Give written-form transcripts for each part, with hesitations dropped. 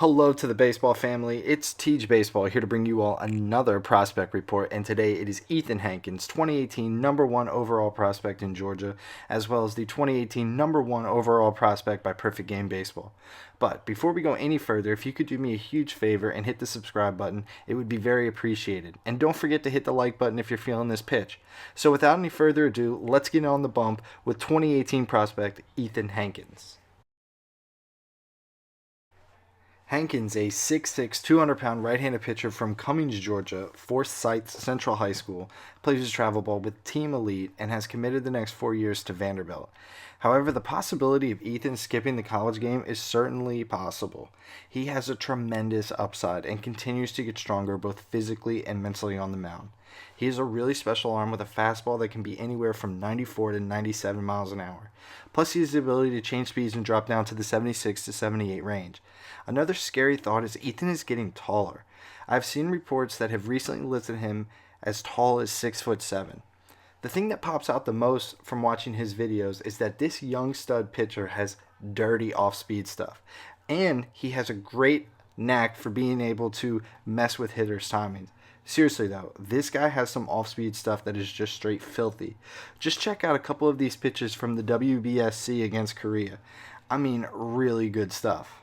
Hello to the baseball family. It's teejbaseball here to bring you all another prospect report, and today it is Ethan Hankins, 2018 number 1 overall prospect in Georgia, as well as the 2018 number 1 overall prospect by Perfect Game Baseball. But before we go any further, if you could do me a huge favor and hit the subscribe button, it would be very appreciated. And don't forget to hit the like button if you're feeling this pitch. So without any further ado, let's get on the bump with 2018 prospect Ethan Hankins. Hankins, a 6'6", 200-pound right-handed pitcher from Cummins, Georgia, Forsyth Central High School, plays his travel ball with Team Elite and has committed the next 4 years to Vanderbilt. However, the possibility of Ethan skipping the college game is certainly possible. He has a tremendous upside and continues to get stronger both physically and mentally on the mound. He has a really special arm with a fastball that can be anywhere from 94 to 97 miles an hour. Plus, he has the ability to change speeds and drop down to the 76 to 78 range. Another scary thought is Ethan is getting taller. I've seen reports that have recently listed him as tall as 6'7". The thing that pops out the most from watching his videos is that this young stud pitcher has dirty off-speed stuff. And he has a great knack for being able to mess with hitters' timings. Seriously though, this guy has some off-speed stuff that is just straight filthy. Just check out a couple of these pitches from the WBSC against Korea. I mean, really good stuff.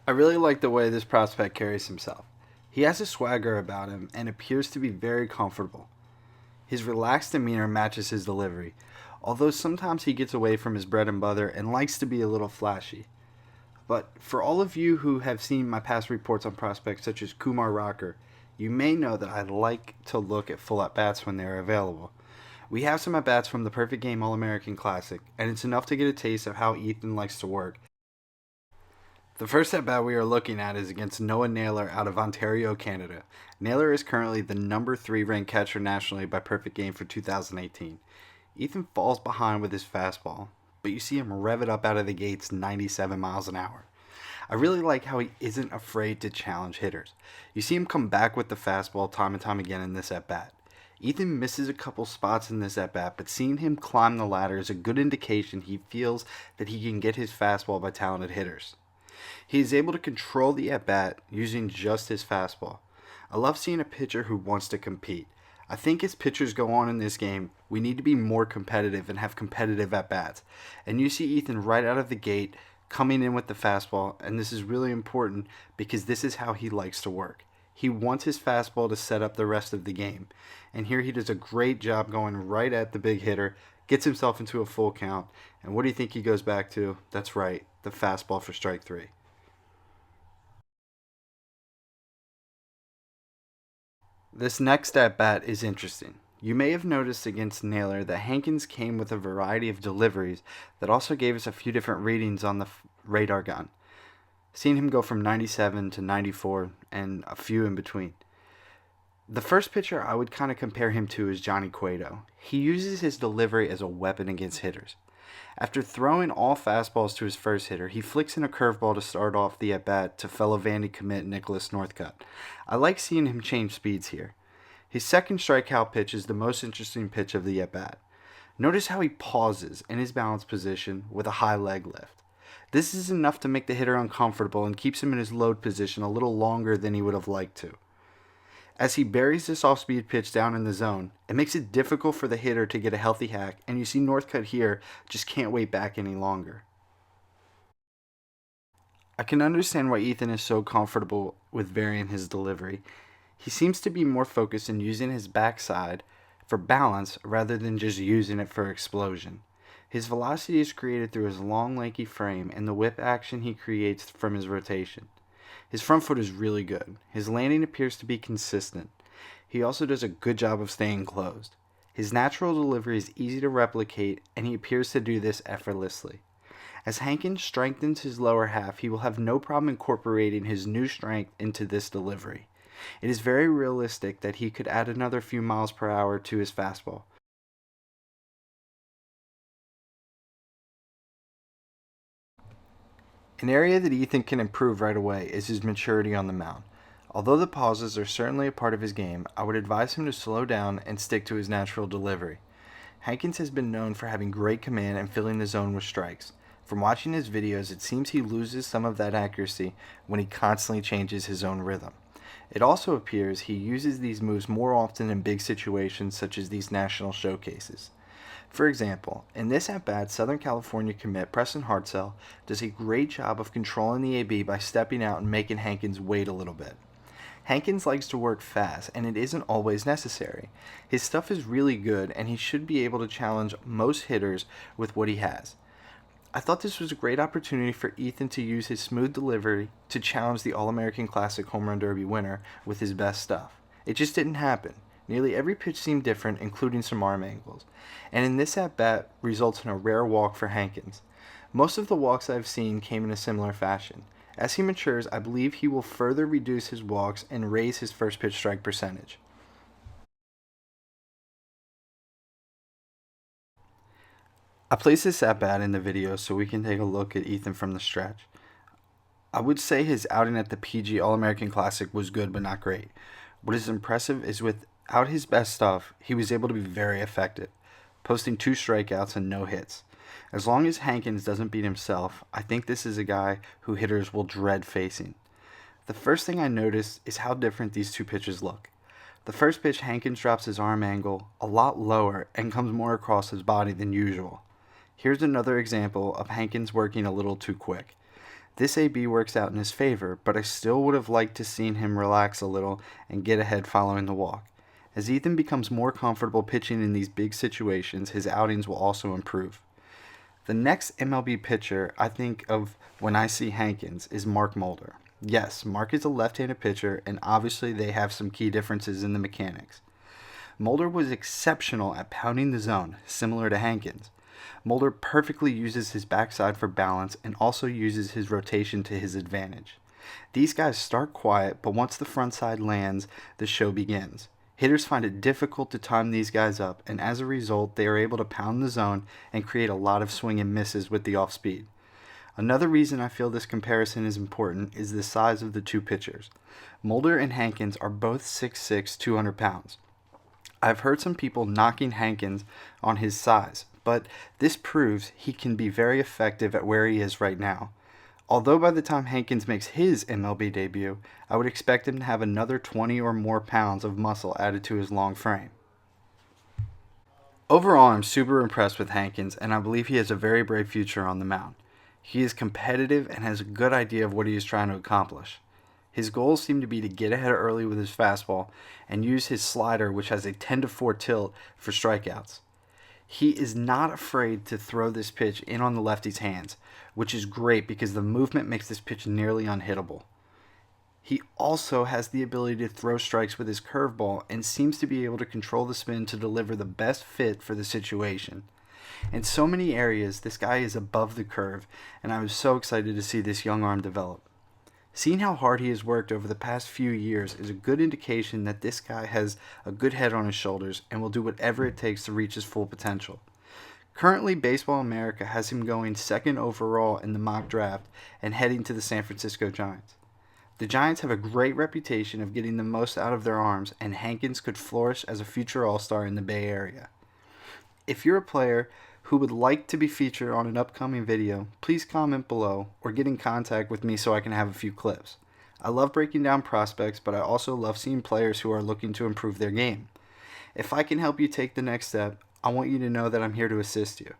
I really like the way this prospect carries himself. He has a swagger about him and appears to be very comfortable. His relaxed demeanor matches his delivery, although sometimes he gets away from his bread and butter and likes to be a little flashy. But for all of you who have seen my past reports on prospects such as Kumar Rocker, you may know that I like to look at full at-bats when they are available. We have some at-bats from the Perfect Game All-American Classic, and it's enough to get a taste of how Ethan likes to work. The first at-bat we are looking at is against Noah Naylor out of Ontario, Canada. Naylor is currently the number 3 ranked catcher nationally by Perfect Game for 2018. Ethan falls behind with his fastball, but you see him rev it up out of the gates 97 miles an hour. I really like how he isn't afraid to challenge hitters. You see him come back with the fastball time and time again in this at-bat. Ethan misses a couple spots in this at-bat, but seeing him climb the ladder is a good indication he feels that he can get his fastball by talented hitters. He is able to control the at-bat using just his fastball. I love seeing a pitcher who wants to compete. I think as pitchers go on in this game, we need to be more competitive and have competitive at-bats. And you see Ethan right out of the gate coming in with the fastball, and this is really important because this is how he likes to work. He wants his fastball to set up the rest of the game. And here he does a great job going right at the big hitter, gets himself into a full count, and what do you think he goes back to? That's right, the fastball for strike 3. This next at-bat is interesting. You may have noticed against Naylor that Hankins came with a variety of deliveries that also gave us a few different readings on the radar gun. Seeing him go from 97 to 94 and a few in between. The first pitcher I would kind of compare him to is Johnny Cueto. He uses his delivery as a weapon against hitters. After throwing all fastballs to his first hitter, he flicks in a curveball to start off the at-bat to fellow Vandy commit Nicholas Northcutt. I like seeing him change speeds here. His second strikeout pitch is the most interesting pitch of the at-bat. Notice how he pauses in his balanced position with a high leg lift. This is enough to make the hitter uncomfortable and keeps him in his load position a little longer than he would have liked to. As he buries this off-speed pitch down in the zone, it makes it difficult for the hitter to get a healthy hack, and you see Northcutt here just can't wait back any longer. I can understand why Ethan is so comfortable with varying his delivery. He seems to be more focused in using his backside for balance rather than just using it for explosion. His velocity is created through his long, lanky frame and the whip action he creates from his rotation. His front foot is really good. His landing appears to be consistent. He also does a good job of staying closed. His natural delivery is easy to replicate, and he appears to do this effortlessly. As Hankins strengthens his lower half, he will have no problem incorporating his new strength into this delivery. It is very realistic that he could add another few miles per hour to his fastball. An area that Ethan can improve right away is his maturity on the mound. Although the pauses are certainly a part of his game, I would advise him to slow down and stick to his natural delivery. Hankins has been known for having great command and filling the zone with strikes. From watching his videos, it seems he loses some of that accuracy when he constantly changes his own rhythm. It also appears he uses these moves more often in big situations such as these national showcases. For example, in this at-bat, Southern California commit Preston Hartzell does a great job of controlling the AB by stepping out and making Hankins wait a little bit. Hankins likes to work fast, and it isn't always necessary. His stuff is really good, and he should be able to challenge most hitters with what he has. I thought this was a great opportunity for Ethan to use his smooth delivery to challenge the All-American Classic Home Run Derby winner with his best stuff. It just didn't happen. Nearly every pitch seemed different, including some arm angles. And in this at-bat results in a rare walk for Hankins. Most of the walks I've seen came in a similar fashion. As he matures, I believe he will further reduce his walks and raise his first pitch strike percentage. I placed this at-bat in the video so we can take a look at Ethan from the stretch. I would say his outing at the PG All-American Classic was good but not great. What is impressive is without his best stuff, he was able to be very effective, posting 2 strikeouts and no hits. As long as Hankins doesn't beat himself, I think this is a guy who hitters will dread facing. The first thing I noticed is how different these two pitches look. The first pitch, Hankins drops his arm angle a lot lower and comes more across his body than usual. Here's another example of Hankins working a little too quick. This AB works out in his favor, but I still would have liked to seen him relax a little and get ahead following the walk. As Ethan becomes more comfortable pitching in these big situations, his outings will also improve. The next MLB pitcher I think of when I see Hankins is Mark Mulder. Yes, Mark is a left-handed pitcher, and obviously they have some key differences in the mechanics. Mulder was exceptional at pounding the zone, similar to Hankins. Mulder perfectly uses his backside for balance and also uses his rotation to his advantage. These guys start quiet, but once the front side lands, the show begins. Hitters find it difficult to time these guys up, and as a result, they are able to pound the zone and create a lot of swing and misses with the off-speed. Another reason I feel this comparison is important is the size of the two pitchers. Mulder and Hankins are both 6'6", 200 pounds. I've heard some people knocking Hankins on his size, but this proves he can be very effective at where he is right now. Although by the time Hankins makes his MLB debut, I would expect him to have another 20 or more pounds of muscle added to his long frame. Overall, I'm super impressed with Hankins, and I believe he has a very bright future on the mound. He is competitive and has a good idea of what he is trying to accomplish. His goals seem to be to get ahead early with his fastball and use his slider, which has a 10-4 tilt, for strikeouts. He is not afraid to throw this pitch in on the lefty's hands, which is great because the movement makes this pitch nearly unhittable. He also has the ability to throw strikes with his curveball and seems to be able to control the spin to deliver the best fit for the situation. In so many areas, this guy is above the curve, and I was so excited to see this young arm develop. Seeing how hard he has worked over the past few years is a good indication that this guy has a good head on his shoulders and will do whatever it takes to reach his full potential. Currently, Baseball America has him going 2nd overall in the mock draft and heading to the San Francisco Giants. The Giants have a great reputation of getting the most out of their arms, and Hankins could flourish as a future All-Star in the Bay Area. If you're a player who would like to be featured on an upcoming video, please comment below or get in contact with me so I can have a few clips. I love breaking down prospects, but I also love seeing players who are looking to improve their game. If I can help you take the next step, I want you to know that I'm here to assist you.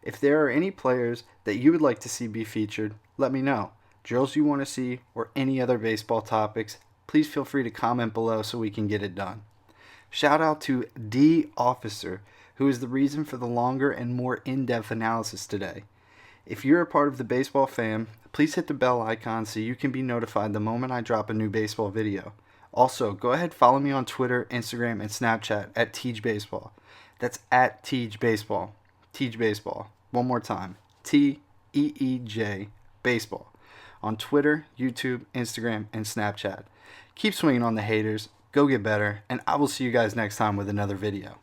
If there are any players that you would like to see be featured, let me know. Drills you want to see or any other baseball topics, please feel free to comment below so we can get it done. Shout out to D Officer, who is the reason for the longer and more in-depth analysis today. If you're a part of the baseball fam, please hit the bell icon so you can be notified the moment I drop a new baseball video. Also, go ahead, follow me on Twitter, Instagram, and Snapchat at teejbaseball. That's at teejbaseball. Teejbaseball. One more time. Teej baseball. On Twitter, YouTube, Instagram, and Snapchat. Keep swinging on the haters. Go get better, and I will see you guys next time with another video.